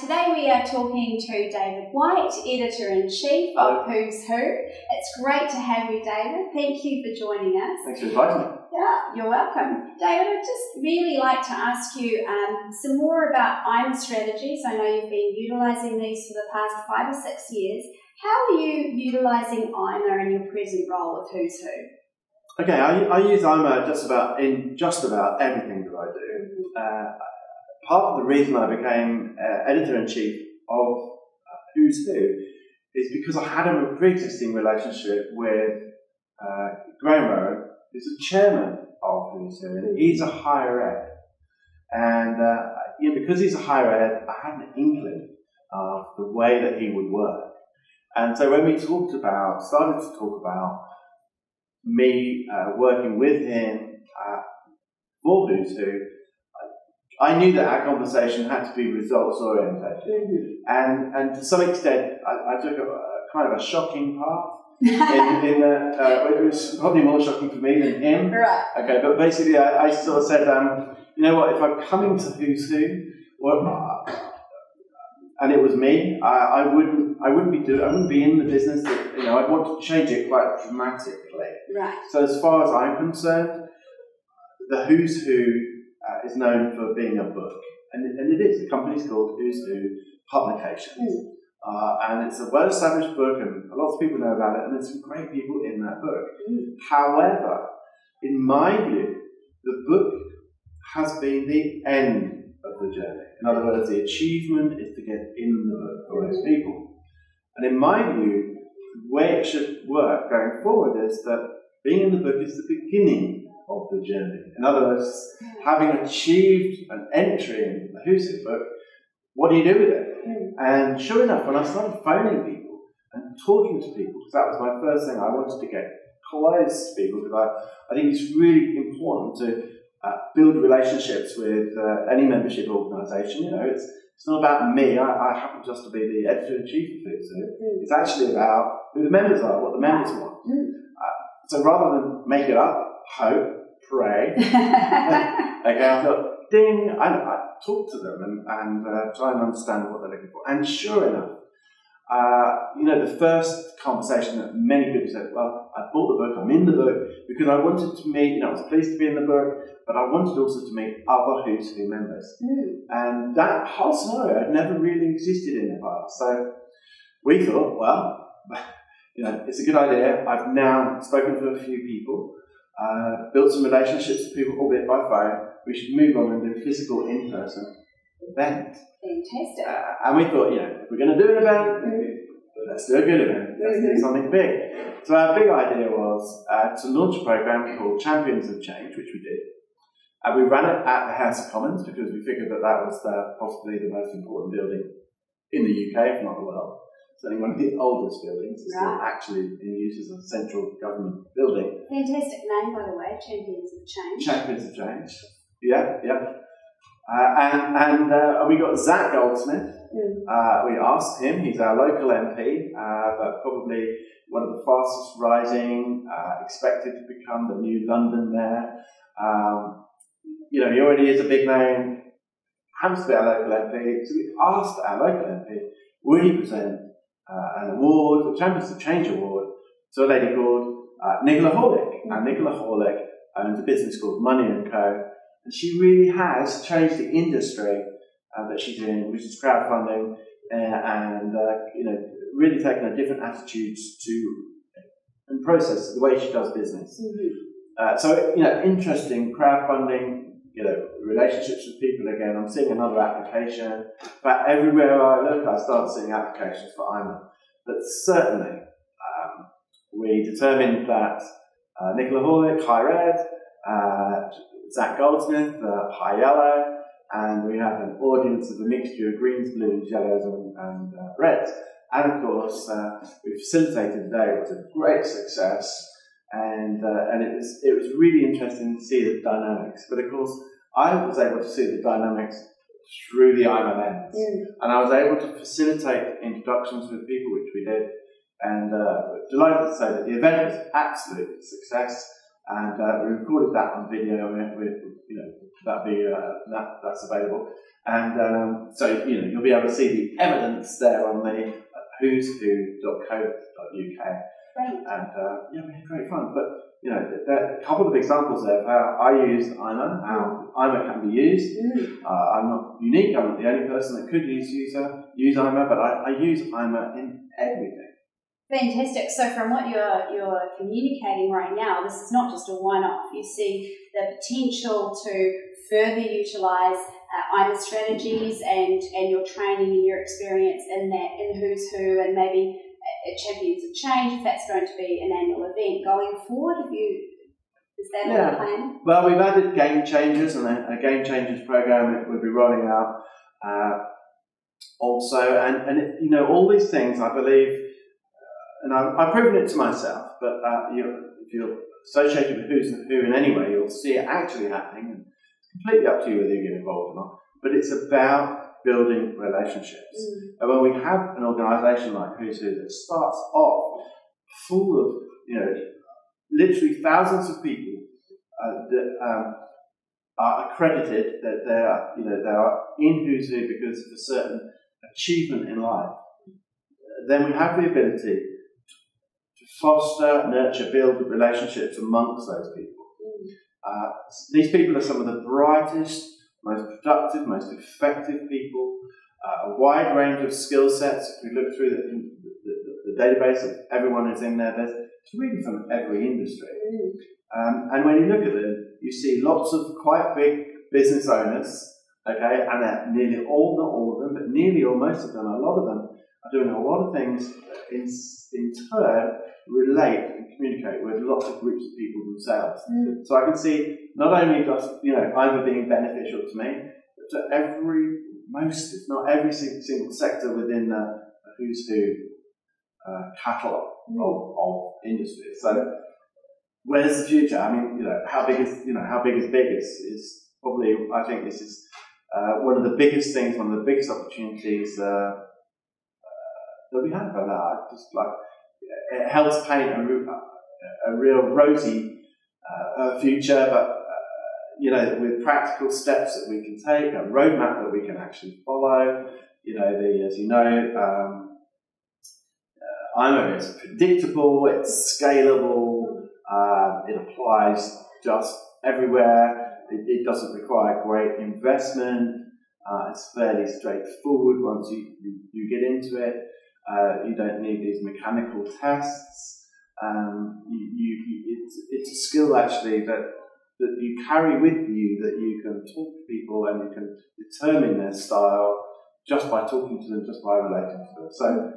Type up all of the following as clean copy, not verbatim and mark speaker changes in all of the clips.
Speaker 1: Today we are talking to David White, Editor-in-Chief of Who's Who. It's great to have you, David. Thank you for joining us.
Speaker 2: Thanks for inviting me.
Speaker 1: Yeah, you're welcome. David, I'd just really like to ask you some more about IMA strategies. I know you've been utilising these for the past 5 or 6 years. How are you utilising IMA in your present role of Who's Who?
Speaker 2: Okay, I use IMA just about everything that I do. Part of the reason I became Editor-in-Chief of Who's Who is because I had a pre-existing relationship with Graham Rowan, who's the chairman of Who's Who, and he's a higher ed. And because he's a higher ed, I had an inkling of the way that he would work. And so when we started to talk about me working with him for Who's Who, I knew that our conversation had to be results oriented, and to some extent, I took a kind of a shocking path. It was probably more shocking for me than him. Right. Okay, but basically, I sort of said, you know what? If I'm coming to Who's Who, and it was me, I wouldn't be in the business. I'd want to change it quite dramatically.
Speaker 1: Right.
Speaker 2: So as far as I'm concerned, the Who's Who is known for being a book, and it is. The company's called Who's Who Publications, and it's a well-established book, and a lot of people know about it, and there's some great people in that book. However, in my view, the book has been the end of the journey. In other words, the achievement is to get in the book for those people. And in my view, the way it should work going forward is that being in the book is the beginning of the journey. In other words, having achieved an entry in the Who's Who book, what do you do with it? And sure enough, when I started phoning people and talking to people, because that was my first thing, I wanted to get close to people, because I think it's really important to build relationships with any membership organisation. It's not about me. I happen just to be the Editor-in-Chief of Who's Who. It's actually about who the members are, what the members want. So rather than make it up, hope, pray. Okay, I thought, ding, I talk to them and try and understand what they're looking for. And sure enough, the first conversation that many people said, well, I bought the book, I'm in the book, because I wanted to meet, I was pleased to be in the book, but I wanted also to meet other Who's Who members. And that whole scenario had never really existed in the past. So we thought, well, it's a good idea. I've now spoken to a few people, built some relationships with people, albeit by phone. We should move on and do a physical in-person event.
Speaker 1: Fantastic.
Speaker 2: And we thought, if we're going to do an event, let's do a good event. Let's do something big. So our big idea was to launch a program called Champions of Change, which we did. And we ran it at the House of Commons because we figured that was possibly the most important building in the UK, if not the world. Certainly one of the oldest buildings. It's still actually in use as a central government building.
Speaker 1: Fantastic name, by the way, Champions of Change.
Speaker 2: Champions of Change. Yeah. And we got Zach Goldsmith. We asked him, he's our local MP, but probably one of the fastest rising, expected to become the new London mayor. He already is a big name, happens to be our local MP. So we asked our local MP, would he present an award, the Champions of Change Award, to a lady called Nicola Horlick. And Nicola Horlick owns a business called Money & Co. And she really has changed the industry that she's in, which is crowdfunding, and really taken a different attitudes to and process the way she does business. So interesting crowdfunding, relationships with people again. I'm seeing another application, but everywhere I look, I start seeing applications for IMA. But certainly, we determined that Nicola Horlick, Higher Ed, Zach Goldsmith, High Yellow, and we have an audience of a mixture of greens, blues, yellows, and reds. And of course, we facilitated the day. It was a great success. And it was really interesting to see the dynamics. But of course, I was able to see the dynamics through the IMA lens. And I was able to facilitate introductions with people, which we did. And delighted to say that the event was an absolute success. And we recorded that on video. That's available. And so, you'll be able to see the evidence there on the who'swho.co.uk.
Speaker 1: Right.
Speaker 2: And we had great fun. But there are a couple of examples there of how I use IMA, how IMA can be used. I'm not unique. I'm not the only person that could use IMA, but I use IMA in everything.
Speaker 1: Fantastic. So from what you're communicating right now, this is not just a one-off. You see the potential to further utilise IMA strategies and your training and your experience in Who's Who, and maybe Champions of Change, if that's going to be an annual event going forward. Is that on the plan?
Speaker 2: Well, we've added Game Changers, and a Game Changers program that we'll be rolling out also. And all these things, I believe, and I've proven it to myself, but if you're associated with Who's Who in any way, you'll see it actually happening. And it's completely up to you whether you get involved or not. But it's about building relationships. And when we have an organisation like Who's Who that starts off full of, literally thousands of people that are accredited that they are in Who's Who because of a certain achievement in life, then we have the ability to foster, nurture, build relationships amongst those people. These people are some of the brightest, most productive, most effective people, a wide range of skill sets. If we look through the database of everyone who's in there, there's really from every industry. And when you look at them, you see lots of quite big business owners, okay, and nearly all, not all of them, but nearly or most of them, a lot of them are doing a lot of things that in turn relate and communicate with lots of groups of people themselves. So I can see not only just, IMA being beneficial to me, but to most, if not every single sector within the Who's Who catalogue of industry. So where's the future? I mean, how big is big is probably, I think this is one of the biggest things, one of the biggest opportunities that we have. And it helps paint a real rosy future, but with practical steps that we can take, a roadmap that we can actually follow. IMA is predictable, it's scalable, it applies just everywhere. It doesn't require great investment. It's fairly straightforward once you get into it. You don't need these mechanical tests. It's a skill actually that you carry with you, that you can talk to people and you can determine their style just by talking to them, just by relating to them. So,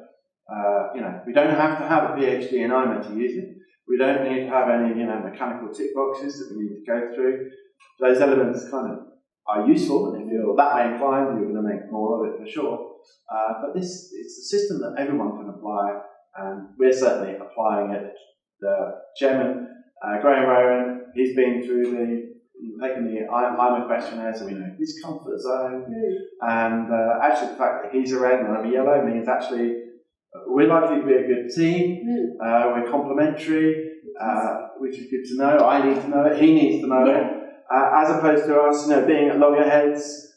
Speaker 2: we don't have to have a PhD in IMA to use it. We don't need to have any, mechanical tick boxes that we need to go through. Those elements kind of are useful, and if you're that way inclined, you're going to make more of it for sure. But it's a system that everyone can apply, and we're certainly applying it. The chairman, Graham Rowan, he's been through taken the IMA questionnaire, so we know his comfort zone. And actually, the fact that he's a red and I'm a yellow means actually we're likely to be a good team. We're complementary, which is good to know. I need to know it. He needs to know it. As opposed to us, being at loggerheads,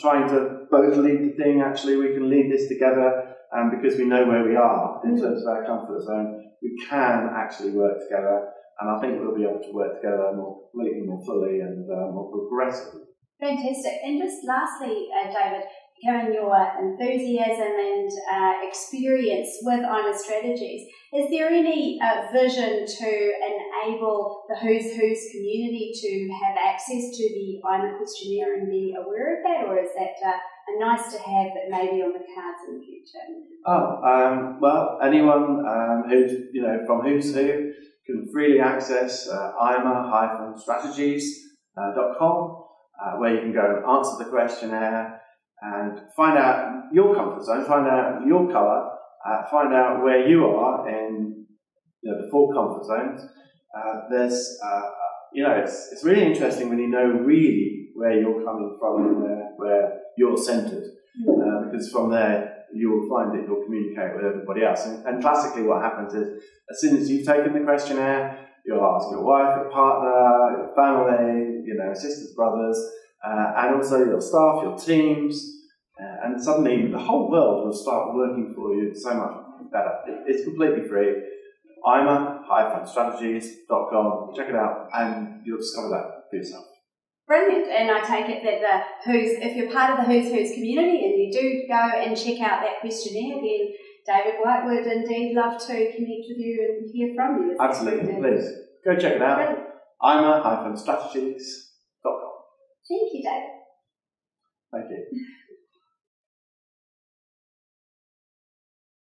Speaker 2: trying to both lead the thing. Actually, we can lead this together, and because we know where we are in terms of our comfort zone, we can actually work together. And I think we'll be able to work together completely more fully and more progressively.
Speaker 1: Fantastic. And just lastly, David, given your enthusiasm and experience with IMA strategies, is there any vision to enable the Who's Who's community to have access to the IMA questionnaire and be aware of that, or is that a nice to have but maybe on the cards in the future?
Speaker 2: Well, anyone who's from Who's Who can freely access ima-strategies.com, where you can go and answer the questionnaire and find out your comfort zone, find out your colour, find out where you are in the 4 comfort zones. It's really interesting when you know really where you're coming from and where you're centred, because from there you'll find that you'll communicate with everybody else. And classically what happens is, as soon as you've taken the questionnaire, you'll ask your wife, your partner, your family, sisters, brothers, and also your staff, your teams, and suddenly the whole world will start working for you so much better. It's completely free. ima-strategies.com. Check it out, and you'll discover that for yourself.
Speaker 1: Brilliant. And I take it that if you're part of the Who's community and you do go and check out that questionnaire, then David White would indeed love to connect with you and hear from you.
Speaker 2: Absolutely, please. Go check it out.
Speaker 1: Brilliant.
Speaker 2: ima-strategies.com.
Speaker 1: Thank you, David.
Speaker 2: Thank you.